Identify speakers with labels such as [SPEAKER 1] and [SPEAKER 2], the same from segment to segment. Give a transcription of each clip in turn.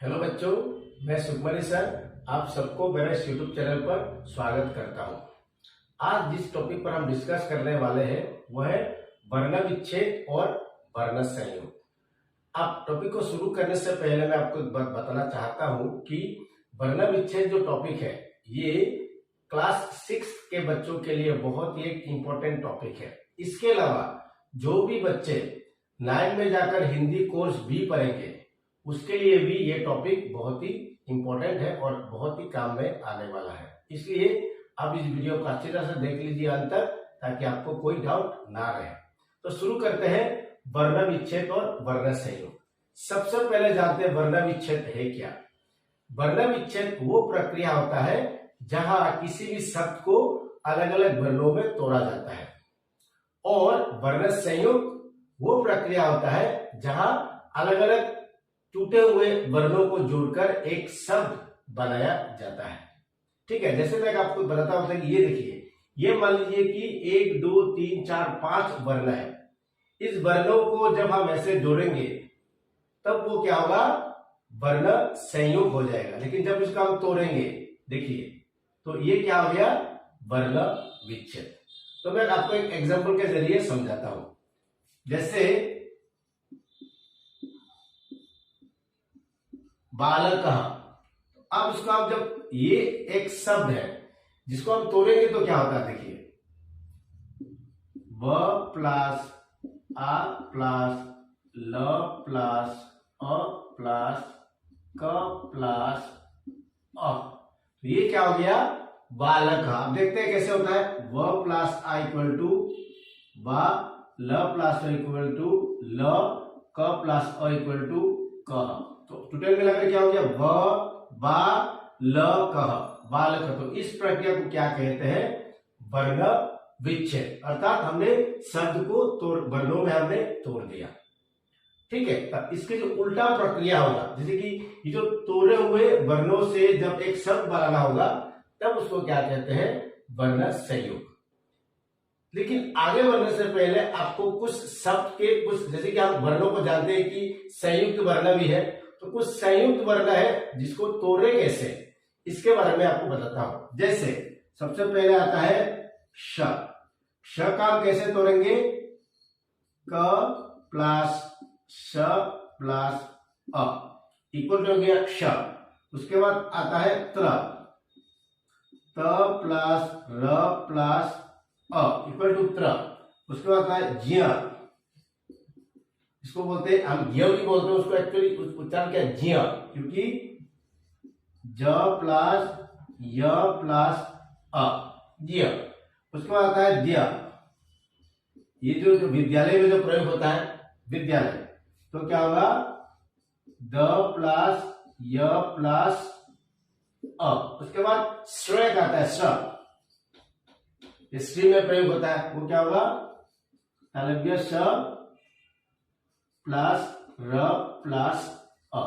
[SPEAKER 1] Hello बच्चों, मैं Sukhmani sir आप सबको मेरे इस यूट्यूब चैनल पर स्वागत करता हूं। आज जिस टॉपिक पर हम डिस्कस करने वाले हैं वह है वर्ण विच्छेद और वर्ण संयोग। आप टॉपिक को शुरू करने से पहले मैं आपको एक बात बताना चाहता हूं कि वर्ण विच्छेद जो टॉपिक है ये क्लास 6 के बच्चों के लिए बहुत ही एक इम्पोर्टेंट टॉपिक है। इसके अलावा जो भी बच्चे 9 में जाकर हिंदी कोर्स भी पढ़ेंगे उसके लिए भी ये टॉपिक बहुत ही इंपॉर्टेंट है और बहुत ही काम में आने वाला है। इसलिए आप इस वीडियो को अच्छी तरह से देख लीजिए अंत तक, ताकि आपको कोई डाउट ना रहे। तो शुरू करते हैं वर्ण विच्छेद और वर्ण संयोग। सबसे पहले जानते हैं वर्ण विच्छेद है क्या। वर्ण विच्छेद वो प्रक्रिया होता है जहां किसी भी शब्द को अलग अलग वर्णों में तोड़ा जाता है, और वर्ण संयोग वो प्रक्रिया होता है जहां अलग अलग टूटे हुए वर्णों को जोड़कर एक शब्द बनाया जाता है। ठीक है, जैसे मैं आपको बताता हूं कि ये देखिए, ये मान लीजिए कि 1 2 3 4 5 वर्ण है। इस वर्णों को जब हम ऐसे जोड़ेंगे तब वो क्या होगा, वर्ण संयोग हो जाएगा। लेकिन जब इसको हम तोड़ेंगे, देखिए, तो ये क्या हो गया, वर्ण विच्छेद। तो मैं आपको एक एग्जांपल के जरिए समझाता हूं। जैसे बालक, अब इसको आप जब ये एक शब्द है जिसको हम तोड़ेंगे तो क्या होता है, देखिए, व प्लस आ प्लस ल प्लस अ प्लस क प्लस अ, तो ये क्या हो गया, बालक। अब देखते हैं कैसे होता है। व प्लस आ इक्वल टू व, ल प्लस अ इक्वल टू ल, क प्लस अ इक्वल टू क। तो टोटल मिलाकर क्या हो गया, व बा ल कह, बालक। तो इस प्रक्रिया को क्या कहते हैं, वर्ण विच्छेद। अर्थात हमने शब्द को वर्णों में हमने तोड़ दिया। ठीक है, तब इसकी जो उल्टा प्रक्रिया होगा, जैसे कि ये जो तोड़े हुए वर्णों से जब एक शब्द बनाना होगा तब उसको क्या कहते हैं, वर्ण संयोग। लेकिन आगे बढ़ने से पहले आपको कुछ शब्द के कुछ, जैसे कि आप वर्णों को जानते हैं कि संयुक्त वर्ण भी है, तो कुछ संयुक्त वर्ण है जिसको तोड़े कैसे, इसके बारे में आपको बताता हूं। जैसे सबसे पहले आता है श। श का हम कैसे तोड़ेंगे, क प्लस श प्लस अ इक्वल हो गया श। उसके बाद आता है त्र, त प्लस र प्लस अ इक्वल टू त्र। उसके बाद आता है ज्ञ, इसको बोलते हैं हम ज्ञ भी बोलते हैं, उसको एक्चुअली उच्चारण क्या है, ज्ञ, क्योंकि ज प्लस य प्लस अ, ज्ञ। उसके बाद आता है द्य, ये जो विद्यालय में जो प्रयोग होता है, विद्यालय, तो क्या होगा, द प्लस य प्लस अ। उसके बाद श्रेय का आता है स, स्त्री में प्रयोग होता है, वो क्या होगा, तालव्य स प्लस र प्लस अ।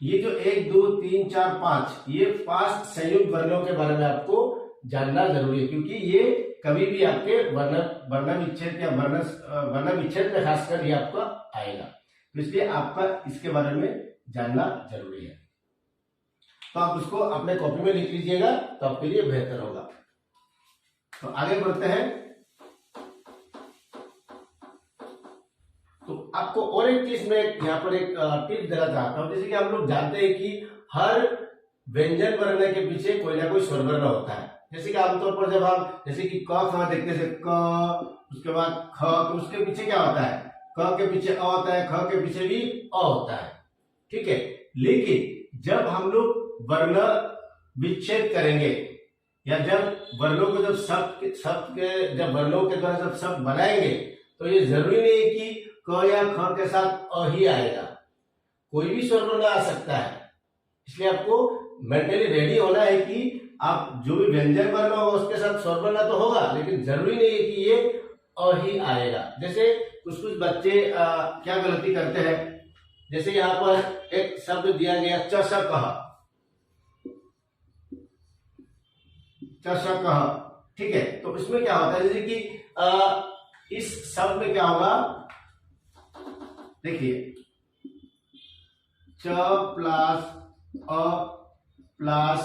[SPEAKER 1] ये जो 1 2 3 4 5, ये 5 संयुक्त वर्णों के बारे में आपको जानना जरूरी है, क्योंकि ये कभी भी आपके वर्ण विच्छेद या वर्ण विच्छेद में खासकर ये आपका आएगा, तो इसलिए आपका इसके बारे में जानना जरूरी है। तो आप उसको अपने कॉपी में लिख लीजिएगा तो आपके लिए बेहतर होगा। तो आगे बढ़ते हैं। तो आपको और एक चीज में यहाँ पर एक टिप देना चाहता हूं। जैसे कि हम लोग जानते हैं कि हर व्यंजन वर्ण के पीछे कोई ना कोई स्वर वर्ण होता है। जैसे कि आमतौर पर जब हम जैसे कि क ख देखते हैं, क, उसके बाद ख, तो उसके पीछे क्या होता है, क के पीछे अ होता है, ख के पीछे भी अ होता है। ठीक है, लेकिन जब हम लोग वर्ण विच्छेद करेंगे या जब वर्णों को जब शब्द के जब वर्णों के द्वारा जब शब्द बनाएंगे, तो ये जरूरी नहीं है कि क या ख के साथ अ ही आएगा, कोई भी स्वर वर्ण आ सकता है। इसलिए आपको मेंटली रेडी होना है कि आप जो भी व्यंजन वर्ण होगा उसके साथ स्वर वर्ण तो होगा, लेकिन जरूरी नहीं है कि ये अ ही आएगा। जैसे कुछ कुछ बच्चे क्या गलती करते हैं, जैसे यहाँ पर एक शब्द दिया गया चषक, चषक, ठीक है, तो इसमें क्या होता है, जैसे कि इस शब्द में क्या होगा, देखिए, च प्लस अ प्लस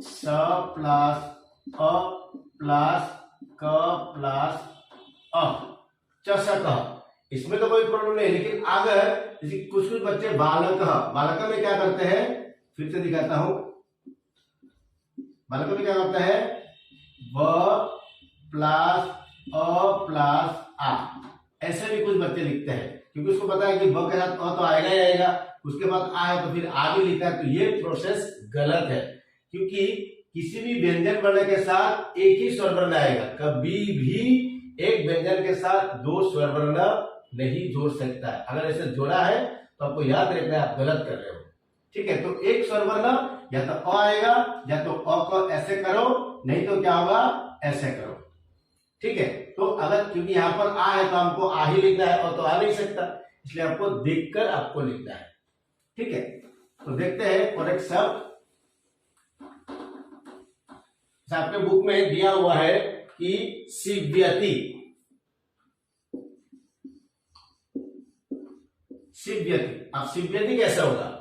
[SPEAKER 1] स प्लस अ प्लस क प्लस अ चषक। इसमें तो कोई प्रॉब्लम नहीं, लेकिन अगर जैसे कुछ कुछ बच्चे बालक में क्या करते हैं, फिर से दिखाता हूं, बालक में क्या करता है, ब प्लस अ प्लस आ, ऐसे भी कुछ बच्चे लिखते हैं, क्योंकि उसको पता है कि ब के साथ अ तो आएगा ही आएगा, उसके बाद आ है तो फिर आ भी लिखता है। तो ये प्रोसेस गलत है, क्योंकि किसी भी व्यंजन वर्ण के साथ एक ही स्वर वर्ण आएगा, कभी भी एक व्यंजन के साथ दो स्वर वर्ण नहीं जोड़ सकता है। अगर ऐसे जोड़ा है तो आपको याद रखना है आप गलत कर रहे हो, ठीक है। तो एक स्वर वर्ण या तो अ आएगा, या तो अ को ऐसे करो, नहीं तो क्या होगा, ऐसे करो, ठीक है। तो अगर क्योंकि यहाँ पर आ है तो हमको आ ही लिखना है, और तो आ नहीं सकता, इसलिए आपको देखकर आपको लिखना है, ठीक है। तो देखते हैं और एक शब्द आपके बुक में दिया हुआ है कि शिव्यति, शिव्यति। अब शिव्यति कैसा होगा,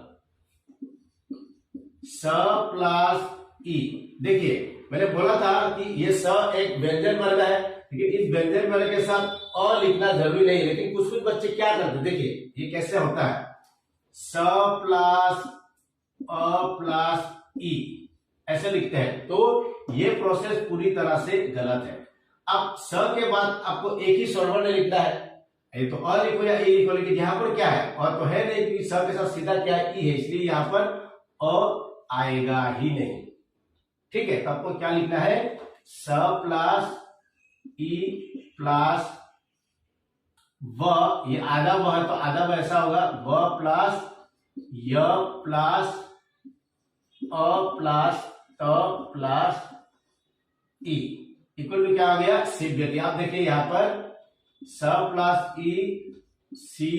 [SPEAKER 1] स प्लस ई। देखिए मैंने बोला था कि ये स एक व्यंजन वर्ग है, लेकिन इस व्यंजन वर्ग के साथ अ लिखना जरूरी नहीं, लेकिन कुछ कुछ बच्चे क्या करते, देखिए ये कैसे होता है, स प्लस अ प्लस ई ऐसे लिखते हैं। तो ये प्रोसेस पूरी तरह से गलत है। अब स के बाद आपको एक ही स्वर वर्ण लिखना है, ये तो अ लिखो या ई लिखो, लेकिन यहाँ पर क्या है, अ तो है नहीं, क्योंकि स के साथ सीधा क्या है, ई है, इसलिए यहाँ पर अ आएगा ही नहीं, ठीक है। तो आपको क्या लिखना है, स प्लस ई प्लस व, ये आधा व है तो आधा व ऐसा होगा, व प्लस य प्लस अ प्लस त प्लस ई इक्वल टू क्या हो गया, शिव्यति। आप देखिए यहाँ पर स प्लस ई सी,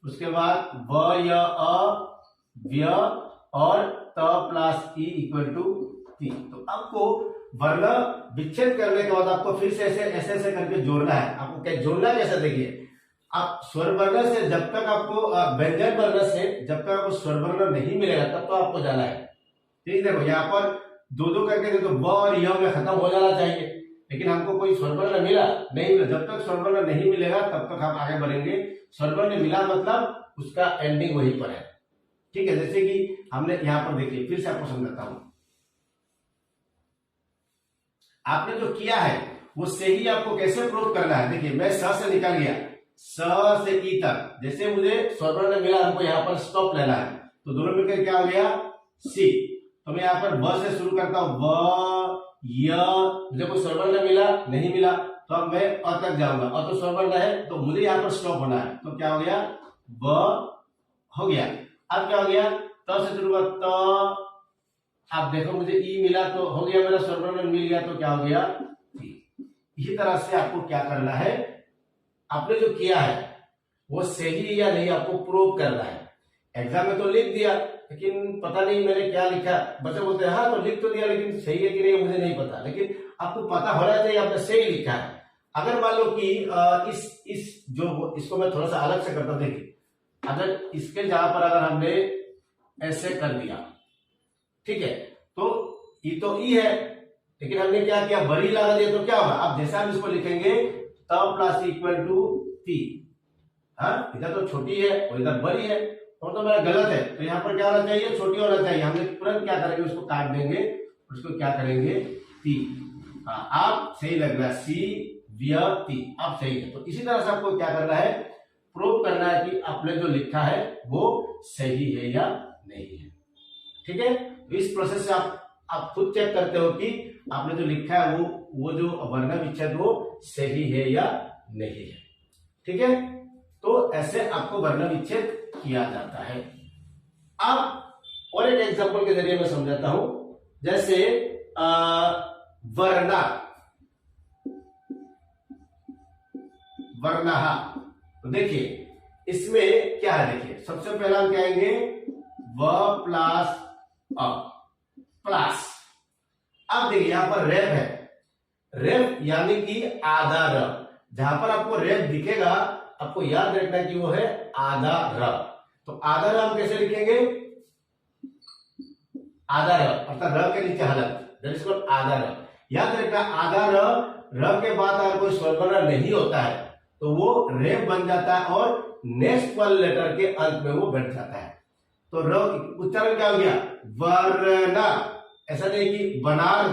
[SPEAKER 1] उसके बाद व य अ व्य और त प्लस ई इक्वल टू ती। तो आपको वर्ण विच्छेद करने के बाद आपको फिर से ऐसे ऐसे ऐसे करके जोड़ना है। आपको क्या जोड़ना कैसे, देखिए आप स्वर वर्ण से जब तक आपको व्यंजन वर्ण से जब तक आपको स्वर वर्ण नहीं मिलेगा तब तो आपको जाना है, ठीक है। देखो यहाँ पर दो दो करके देखो, ब और य में खत्म हो जाना चाहिए, लेकिन हमको कोई स्वर वर्ण मिला नहीं मिला। जब तक स्वर वर्ण नहीं मिलेगा तब तक हम आगे बढ़ेंगे। स्वर वर्ण मिला मतलब उसका एंडिंग वहीं पर है, ठीक है। जैसे कि हमने यहाँ पर देखिए, फिर से आपको समझाता हूं, आपने जो किया है वो सही आपको कैसे प्रूव करना है। देखिए मैं स से निकल गया, स से ई तक, जैसे मुझे स्वर वर्ण मिला, हमको यहाँ पर स्टॉप लेना है, तो दोनों मिलकर क्या हो गया, सी। तो मैं यहाँ पर ब से शुरू करता हूं, ब य, मुझे कोई स्वर वर्ण मिला नहीं मिला, तो अब मैं अ तक जाऊंगा, अ तो स्वर वर्ण है तो मुझे यहाँ पर स्टॉप होना है, तो क्या हो गया, ब हो गया। अब क्या हो गया, त से शुरू कर, त, आप देखो मुझे ई मिला तो हो गया, मेरा स्वर वर्ण मिल गया तो क्या हो गया, ती। इसी तरह से आपको क्या करना है, आपने जो किया है वो सही या नहीं आपको प्रूव करना है। एग्जाम में तो लिख दिया, लेकिन पता नहीं मैंने क्या लिखा, बच्चे बोलते हैं हाँ तो लिख तो दिया, लेकिन सही है कि नहीं मुझे नहीं पता, लेकिन आपको पता होना चाहिए आपने सही लिखा है। अगर मान लो कि इस जो इसको मैं थोड़ा सा अलग से करता हूं, देखिए अगर इसके जहां पर अगर हमने ऐसे कर दिया, ठीक है, तो ई तो ई है, लेकिन हमने क्या किया, बड़ी लगा दिया, तो क्या होगा, अब जैसे हम इसको लिखेंगे तब प्लस इक्वल टू ती, हाँ इधर तो छोटी है और इधर बड़ी है, तो मेरा गलत है, तो यहाँ पर क्या होना चाहिए, छोटी होना चाहिए। हमने तुरंत क्या करेंगे, उसको काट देंगे, उसको क्या करेंगे, ती। हाँ आप सही लग रहा है, सी व्य ती, आप सही है। तो इसी तरह से आपको क्या करना है, प्रूव करना है कि आपने जो लिखा है वो सही है या नहीं है, ठीक है। तो इस प्रोसेस से आप खुद चेक करते हो कि आपने जो लिखा है वो जो वर्ण विच्छेद वो सही है या नहीं है, ठीक है। तो ऐसे आपको वर्ण विच्छेद किया जाता है। अब और एक एग्जांपल के जरिए मैं समझाता हूं, जैसे वर्णा, वर्णः, तो देखिए इसमें क्या है, देखिए सबसे पहला हम कहेंगे व प्लस अ प्लस। अब देखिए यहां पर रेफ है, रेफ यानी कि आधा र, जहां पर आपको रेफ दिखेगा आपको याद रखना कि वो है आधा र। तो आधा र हम कैसे लिखेंगे, आधा र, अर्थात र के नीचे हलंत, दैट इज कॉल्ड आधा र। याद रखना आधा र के बाद अगर कोई स्वर वर्ण नहीं होता है तो वो रेफ बन जाता है और नेक्स्ट वाले लेटर के अंत में वो बैठ जाता है। तो र उच्चारण क्या हो गया? वर्ण। ऐसा नहीं कि बनार,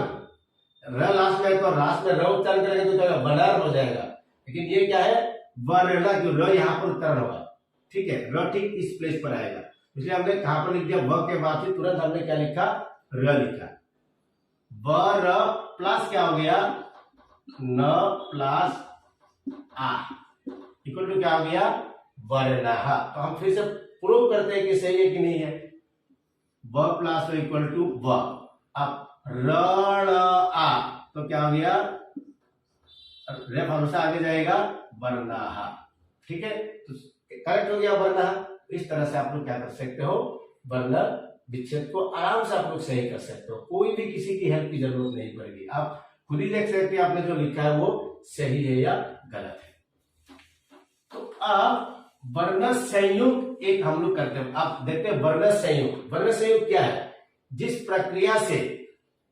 [SPEAKER 1] र लास्ट में है तो लास्ट में र उच्चारण करेंगे तो क्या बनार हो जाएगा, लेकिन ये क्या है? वर्ण, जो र यहाँ पर उच्चारण होगा, ठीक है, र ठीक इस प्लेस पर आएगा, इसलिए हमने कहां पर लिख दिया? व के बाद से तुरंत हमने क्या लिखा? र लिखा। व र प्लस क्या हो गया? न प्लस आ इक्वल टू क्या हो गया? वर्णः। तो हम फिर से प्रूव करते हैं कि सही है कि नहीं है। व प्लस इक्वल टू व। अब रण आ तो क्या हो गया? रेफ हमेशा आगे जाएगा, वर्णः। ठीक है, तो करेक्ट हो गया वर्णः। इस तरह से आप लोग क्या कर सकते हो? वर्ण विच्छेद को आराम से आप लोग सही कर सकते हो, कोई भी किसी की हेल्प की जरूरत नहीं पड़ेगी। आप खुद ही देख सकते हैं आपने जो लिखा है वो सही है या गलत है। तो अब वर्ण संयुक्त एक हम लोग करते हैं। आप देखते हैं वर्ण संयुक्त। वर्ण संयुक्त क्या है? जिस प्रक्रिया से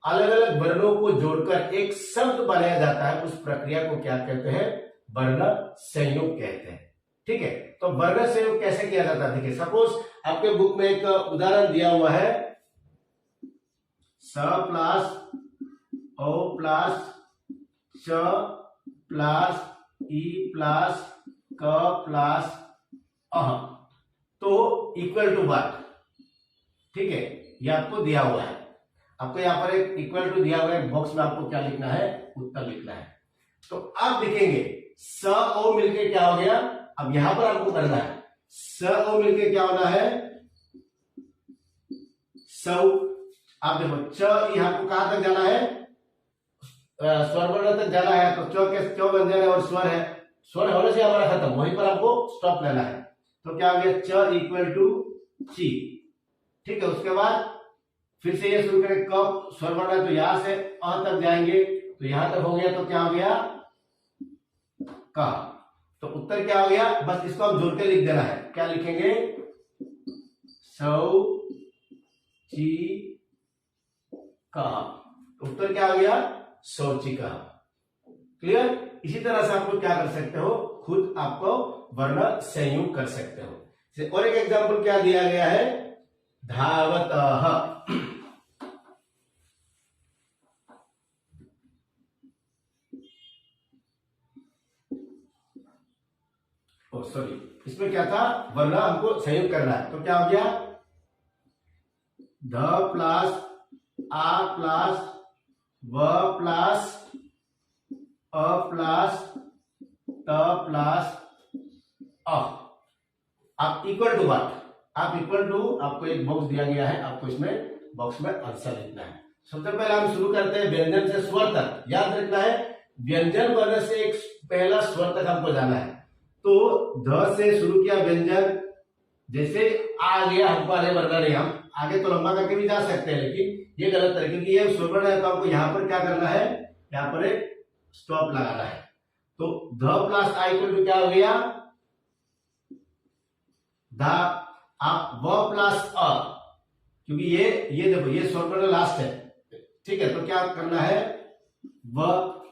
[SPEAKER 1] अलग अलग वर्णों को जोड़कर एक शब्द बनाया जाता है, उस प्रक्रिया को क्या कहते हैं? वर्ण संयुक्त कहते हैं। ठीक है, तो वर्ण संयुक्त कैसे किया जाता है? देखिए, सपोज आपके बुक में एक उदाहरण दिया हुआ है, स प्लस ओ प्लस च प्लस ई प्लस क प्लस अह, तो इक्वल टू व्हाट? ठीक है, ये आपको दिया हुआ है। आपको यहाँ पर एक इक्वल टू दिया हुआ है, बॉक्स में आपको क्या लिखना है? उत्तर लिखना है। तो आप लिखेंगे स ओ मिलके क्या हो गया? अब यहां पर आपको करना है, स ओ मिलके क्या होना है? सौ। आप देखो च यहाँ को कहां तक जाना है? स्वर वर्ण तक जाना है, तो च के च व्यंजन है और स्वर है, स्वर होने से हमारा खत्म, वहीं पर आपको स्टॉप लेना है। तो क्या हो गया? च इक्वल टू ची। ठीक है, उसके बाद फिर से ये शुरू करें, कब स्वर वर्ण है तो यहां से अ तक जाएंगे, तो यहां तक हो गया, तो क्या हो गया? का। तो उत्तर क्या हो गया? बस इसको हम जोड़ के लिख देना है। क्या लिखेंगे? सौ ची का। उत्तर क्या हो गया? शौचिका। क्लियर? इसी तरह से आप लोग क्या कर सकते हो? खुद आपको वर्ण संयुक्त कर सकते हो। और एक एग्जांपल क्या दिया गया है? धावतः। सॉरी, इसमें क्या था? वर्ण हमको संयुक्त करना है, तो क्या हो गया? ध प्लस आ प्लस व प्लस अ प्लस त प्लस अ। आप इक्वल टू व्हाट? आप इक्वल टू, आपको एक बॉक्स दिया गया है, आपको इसमें बॉक्स में आंसर लिखना है। सबसे पहले हम शुरू करते हैं व्यंजन से स्वर तक। याद रखना है, व्यंजन वर्ण से एक पहला स्वर तक हमको जाना है। तो ध से शुरू किया व्यंजन, जैसे आ गया हमको आगे बढ़ना नहीं, हम आगे तो लंबा करके भी जा सकते हैं, लेकिन ये गलत है क्योंकि ये स्वर वर्ण है, तो हमको यहाँ पर क्या करना है? यहाँ पर एक स्टॉप लगाना है। तो ध प्लस आई इक्वल टू क्या हो गया? धा। आप व प्लस अ, क्योंकि ये देखो ये स्वर वर्ण लास्ट है, ठीक है, तो क्या करना है? व,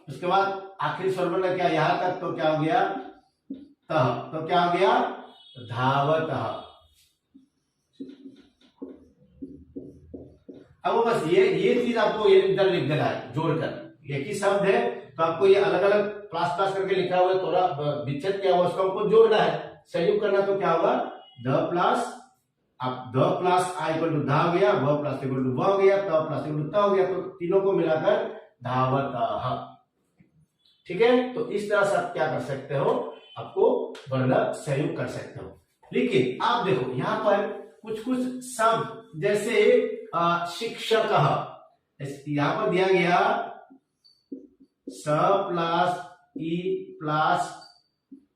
[SPEAKER 1] उसके बाद आखिरी स्वर वर्ण क्या? यहां तक, तो क्या हो गया? तह। तो क्या हो गया? धावतः। अब बस ये चीज आपको ये इधर लिख देना है जोड़कर। एक ही शब्द है तो आपको ये अलग अलग प्लस प्लस करके लिखा हुआ है, थोड़ा विच्छेद किया हुआ, उसको हमको जोड़ना है, संयुक्त करना। तो क्या होगा? ध प्लस, अब ध प्लस आ इक्वल टू धा हो गया, व प्लस इक्वल टू व हो गया, त प्लस इक्वल टू त हो गया, तो तीनों को मिलाकर धावतः। ठीक है, तो इस तरह से आप क्या कर सकते हो? आपको वर्ण संयुक्त कर सकते हो। लेकिन आप देखो यहां पर कुछ कुछ शब्द जैसे शिक्षक, यहां पर दिया गया स प्लस ई प्लस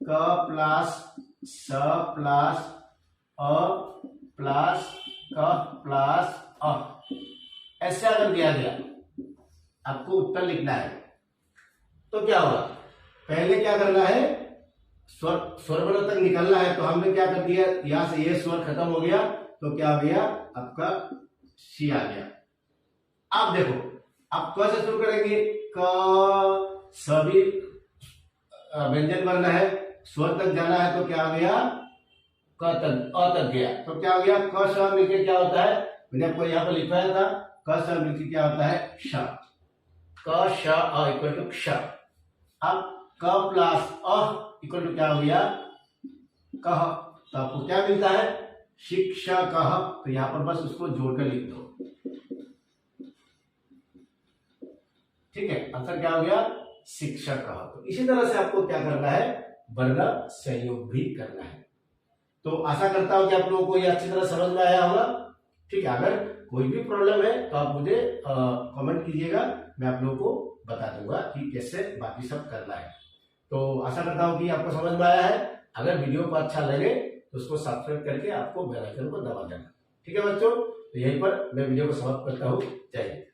[SPEAKER 1] क प्लस स प्लस अ प्लस क प्लस अ, ऐसे अगर दिया गया, आपको उत्तर लिखना है, तो क्या होगा? पहले क्या करना है? स्वर वर्ण तक निकलना है, तो हमने क्या कर दिया? यहां से ये स्वर खत्म हो गया, तो क्या हो गया? आपका सी आ गया। आप देखो, आप क से शुरू करेंगे, क सभी व्यंजन वर्ण है, स्वर तक जाना है तो क्या हो गया, क तक, अ तक गया तो क्या हो गया, क श मिलके क्या होता है, मैंने आपको यहाँ पर लिखवाया था, क श मिलके क्या होता है, श, क श अ इक्वल टू क्ष। अब क प्लस अ इक्वल टू क्या हो गया, कह, तो आपको क्या मिलता है, शिक्षक। तो यहाँ पर बस उसको जोड़कर लिख दो, ठीक है, आंसर क्या हो गया, शिक्षक। तो इसी तरह से आपको क्या करना है, वर्ण संयोग भी करना है। तो आशा करता हूं कि आप लोगों को ये अच्छी तरह समझ में आया होगा, ठीक है। अगर कोई भी प्रॉब्लम है तो आप मुझे कमेंट कीजिएगा, मैं आप लोगों को बता दूंगा कि कैसे बाकी सब करना है। तो आशा करता हूं कि आपको समझ में आया है। अगर वीडियो को अच्छा लगे तो उसको सब्सक्राइब करके आपको बेल आइकन को दबा देना, ठीक है बच्चों। तो यहीं पर मैं वीडियो को समाप्त करता हूँ। जय हिंद।